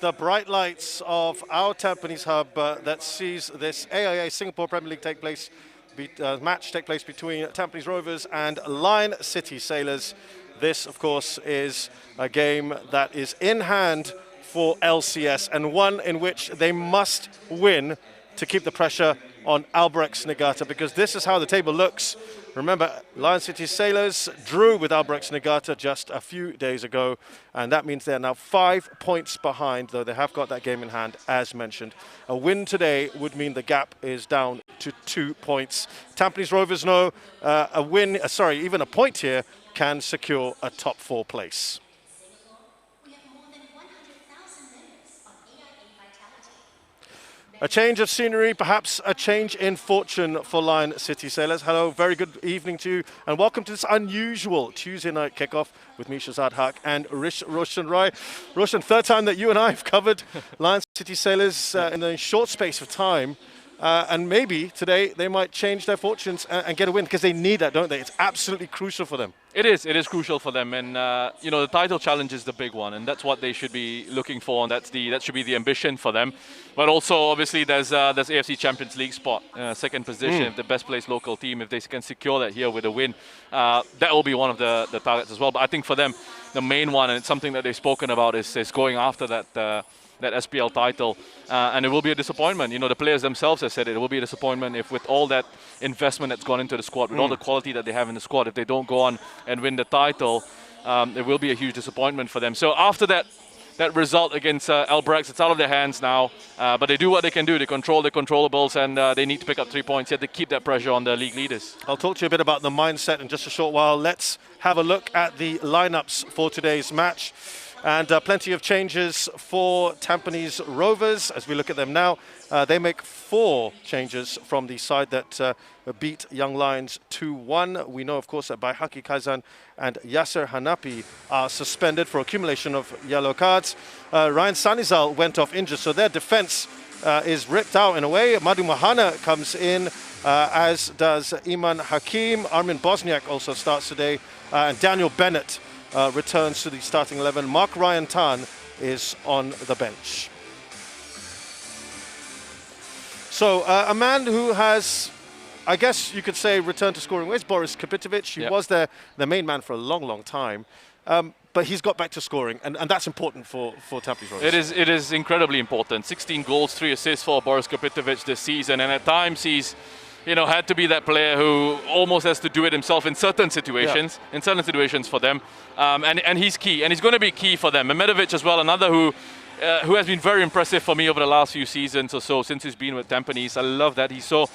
the bright lights of our Tampines hub that sees this AIA Singapore Premier League match take place between Tampines Rovers and Lion City Sailors. This, of course, is a game that is in hand for LCS and one in which they must win to keep the pressure on Albrechts Niigata, because this is how the table looks. Remember, Lion City Sailors drew with Albrechts Niigata just a few days ago, and that means they're now 5 points behind, though they have got that game in hand, as mentioned. A win today would mean the gap is down to 2 points. Tampines Rovers know even a point here can secure a top 4 place. A change of scenery, perhaps a change in fortune for Lion City Sailors. Hello, very good evening to you, and welcome to this unusual Tuesday night kickoff with me, Shazad Haq, and Roshan Rai. Roshan, third time that you and I have covered Lion City Sailors in a short space of time. And maybe today they might change their fortunes and get a win, because they need that, don't they? It's absolutely crucial for them. It is crucial for them, and the title challenge is the big one, and that's what they should be looking for, and that should be the ambition for them. But also, obviously, there's AFC Champions League spot, second position, if the best placed local team, if they can secure that here with a win, that will be one of the targets as well. But I think for them, the main one, and it's something that they've spoken about, is going after that SPL title, and it will be a disappointment. The players themselves have said it will be a disappointment if, with all that investment that's gone into the squad, with all the quality that they have in the squad, if they don't go on and win the title, it will be a huge disappointment for them. So after that result against Albrechts, it's out of their hands now, but they do what they can do. They control the controllables, and they need to pick up 3 points here to keep that pressure on the league leaders. I'll talk to you a bit about the mindset in just a short while. Let's have a look at the lineups for today's match. And plenty of changes for Tampines Rovers. As we look at them now, they make 4 changes from the side that beat Young Lions 2-1. We know, of course, that Baihaki Kaizan and Yasser Hanapi are suspended for accumulation of yellow cards. Ryan Sanizal went off injured, so their defense is ripped out in a way. Madu Mahana comes in, as does Iman Hakim. Armin Bosniak also starts today, and Daniel Bennett returns to the starting 11. Mark Ryan Tan is on the bench. So a man who has, I guess you could say, returned to scoring ways, Boris Kapitovic. He was the main man for a long, long time. But he's got back to scoring, and that's important for Tampines Rovers. It is incredibly important. 16 goals, 3 assists for Boris Kapitovic this season, and at times he's had to be that player who almost has to do it himself in certain situations, for them. And he's key, and he's going to be key for them. Memedovic as well, another who has been very impressive for me over the last few seasons or so, since he's been with Tampines. I love that. He's so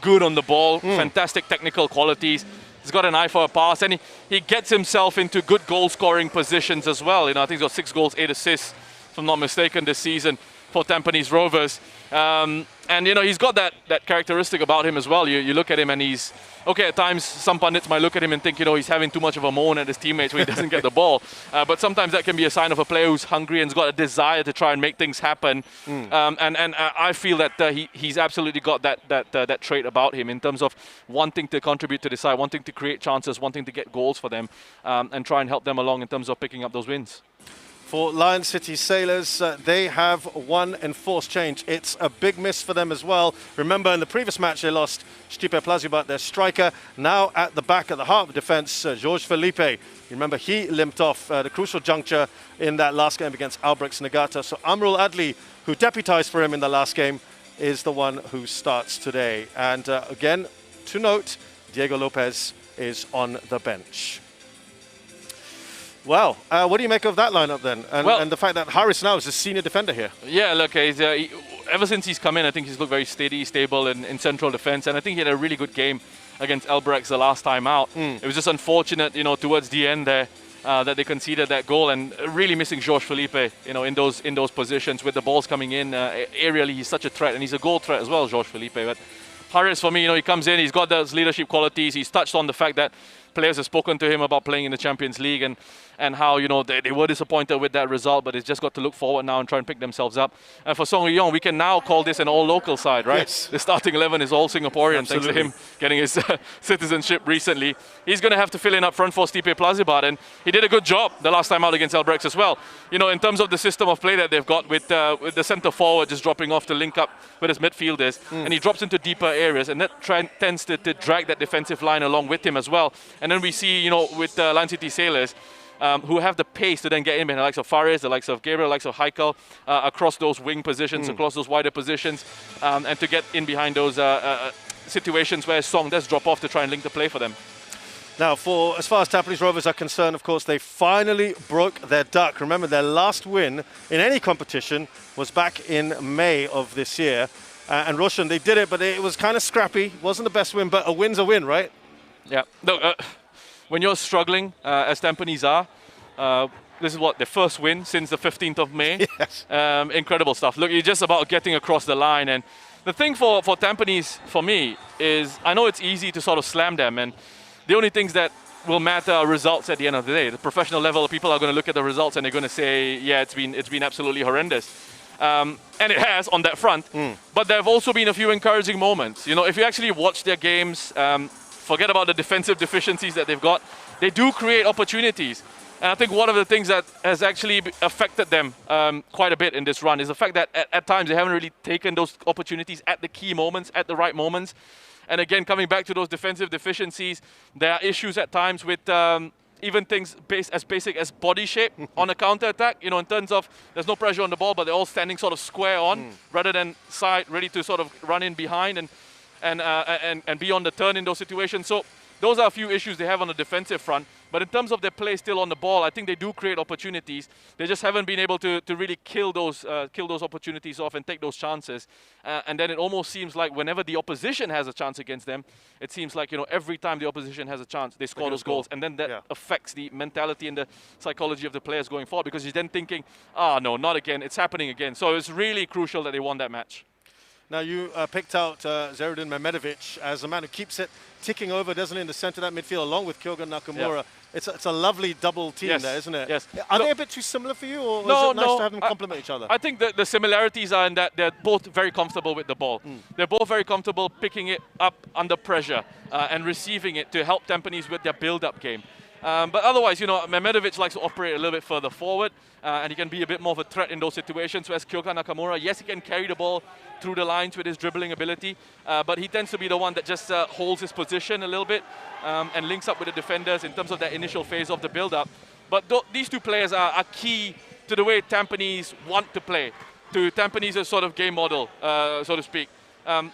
good on the ball, fantastic technical qualities. He's got an eye for a pass, and he gets himself into good goal-scoring positions as well. I think he's got 6 goals, 8 assists, if I'm not mistaken, this season for Tampines Rovers. And he's got that characteristic about him as well. You look at him and he's okay. At times, some pundits might look at him and think he's having too much of a moan at his teammates when he doesn't get the ball. But sometimes that can be a sign of a player who's hungry and's got a desire to try and make things happen. And I feel that he's absolutely got that trait about him in terms of wanting to contribute to the side, wanting to create chances, wanting to get goals for them, and try and help them along in terms of picking up those wins. For Lion City Sailors, they have one enforced change. It's a big miss for them as well. Remember, in the previous match, they lost Stipe Plazibat, their striker. Now at the back, at the heart of defense, Georges Felipe. Remember, he limped off the crucial juncture in that last game against Albrechts Niigata. So Amrul Adli, who deputized for him in the last game, is the one who starts today. And again, to note, Diego Lopez is on the bench. Well, what do you make of that lineup then? And the fact that Harris now is a senior defender here. Yeah, look, ever since he's come in, I think he's looked very steady, stable in central defense. And I think he had a really good game against Albrechts the last time out. It was just unfortunate, towards the end there, that they conceded that goal, and really missing Georges Felipe, in those positions with the balls coming in. Aerially, he's such a threat, and he's a goal threat as well, Georges Felipe. But Harris, for me, he comes in, he's got those leadership qualities. He's touched on the fact that players have spoken to him about playing in the Champions League and how, you know, they were disappointed with that result, but it's just got to look forward now and try and pick themselves up. And for Song Hee-yong, we can now call this an all-local side, right? Yes. The starting 11 is all Singaporean, Absolutely. thanks to him getting his citizenship recently. He's going to have to fill in up front for Stipe Plazibat, and he did a good job the last time out against Albrechts as well. You know, in terms of the system of play that they've got with the centre forward just dropping off to link up with his midfielders, and he drops into deeper areas, and that tends to drag that defensive line along with him as well. And then we see, you know, with Lion City Sailors, who have the pace to then get in behind the likes of Fares, the likes of Gabriel, the likes of Heikel, across those wing positions, across those wider positions, and to get in behind those situations where Song does drop off to try and link the play for them. Now, as far as Tampines Rovers are concerned, of course, they finally broke their duck. Remember, their last win in any competition was back in May of this year. And Roshan, they did it, but it was kind of scrappy. Wasn't the best win, but a win's a win, right? Yeah. Look, when you're struggling, as Tampines are, this is what, their first win since the 15th of May. Yes. Incredible stuff. Look, you're just about getting across the line. And the thing for Tampines, for me, is I know it's easy to sort of slam them. And the only things that will matter are results at the end of the day. The professional level, people are going to look at the results and they're going to say, yeah, it's been absolutely horrendous. And it has on that front. But there have also been a few encouraging moments. You know, if you actually watch their games, forget about the defensive deficiencies that they've got, they do create opportunities. And I think one of the things that has actually affected them quite a bit in this run is the fact that at times they haven't really taken those opportunities at the key moments, at the right moments. And again, coming back to those defensive deficiencies, there are issues at times with even things as basic as body shape on a counter-attack. You know, in terms of there's no pressure on the ball, but they're all standing sort of square on rather than side, ready to sort of run in behind and be on the turn in those situations. So those are a few issues they have on the defensive front. But in terms of their play still on the ball, I think they do create opportunities. They just haven't been able to really kill those opportunities off and take those chances. And then it almost seems like whenever the opposition has a chance against them, it seems like, you know, every time the opposition has a chance, they score those goals. And then that affects the mentality and the psychology of the players going forward, because you're then thinking, no, not again, it's happening again. So it's really crucial that they won that match. Now, you picked out Zainuddin Mehmedovic as a man who keeps it ticking over, doesn't it, in the centre of that midfield, along with Kyogen Nakamura. Yeah. It's a lovely double team there, isn't it? Yes. Are they a bit too similar for you, or is it nice to have them complement each other? I think that the similarities are in that they're both very comfortable with the ball. They're both very comfortable picking it up under pressure and receiving it to help Tampines with their build-up game. But otherwise, you know, Mehmedovic likes to operate a little bit further forward, and he can be a bit more of a threat in those situations. Whereas Kyogen Nakamura, yes, he can carry the ball through the lines with his dribbling ability, but he tends to be the one that just holds his position a little bit and links up with the defenders in terms of that initial phase of the build-up. But these two players are key to the way Tampines want to play, to Tampines' sort of game model, so to speak.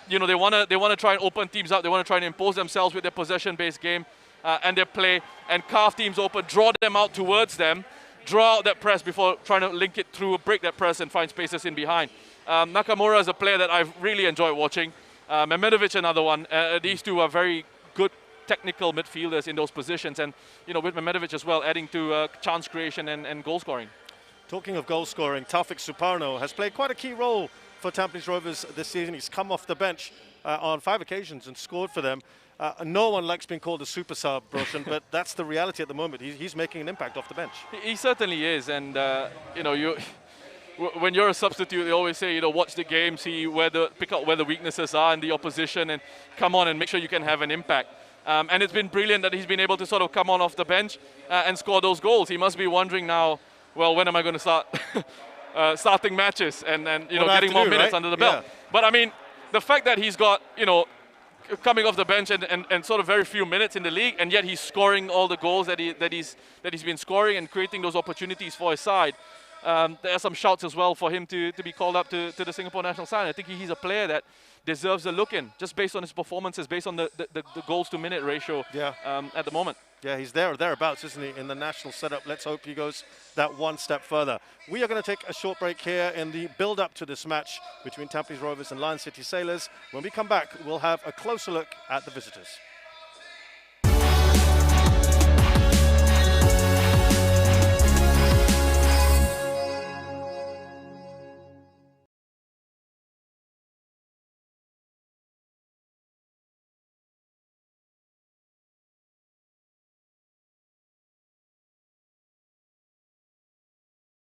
You know, they wanna try and open teams up. They want to try and impose themselves with their possession-based game. And their play, and carve teams open, draw them out towards them, draw out that press before trying to link it through, break that press and find spaces in behind. Nakamura is a player that I've really enjoyed watching. Mehmedovic, another one. These two are very good technical midfielders in those positions, and you know, with Mehmedovic as well, adding to chance creation and goal scoring. Talking of goal scoring, Taufik Suparno has played quite a key role for Tampines Rovers this season. He's come off the bench on 5 occasions and scored for them. No one likes being called a super sub, Roshan, but that's the reality at the moment. He's making an impact off the bench. He certainly is, and you know, when you're a substitute, they always say, you know, watch the game, see pick out where the weaknesses are in the opposition, and come on and make sure you can have an impact. And it's been brilliant that he's been able to sort of come on off the bench and score those goals. He must be wondering now, well, when am I going to start starting matches and you know, getting more minutes under the belt? Yeah. But I mean, the fact that he's got, you know, coming off the bench and sort of very few minutes in the league, and yet he's scoring all the goals that he's been scoring and creating those opportunities for his side. There are some shouts as well for him to be called up to the Singapore national side. I think he's a player that deserves a look in, just based on his performances, based on the goals to minute ratio at the moment. Yeah, he's there or thereabouts, isn't he, in the national setup. Let's hope he goes that one step further. We are going to take a short break here in the build-up to this match between Tampines Rovers and Lion City Sailors. When we come back, we'll have a closer look at the visitors.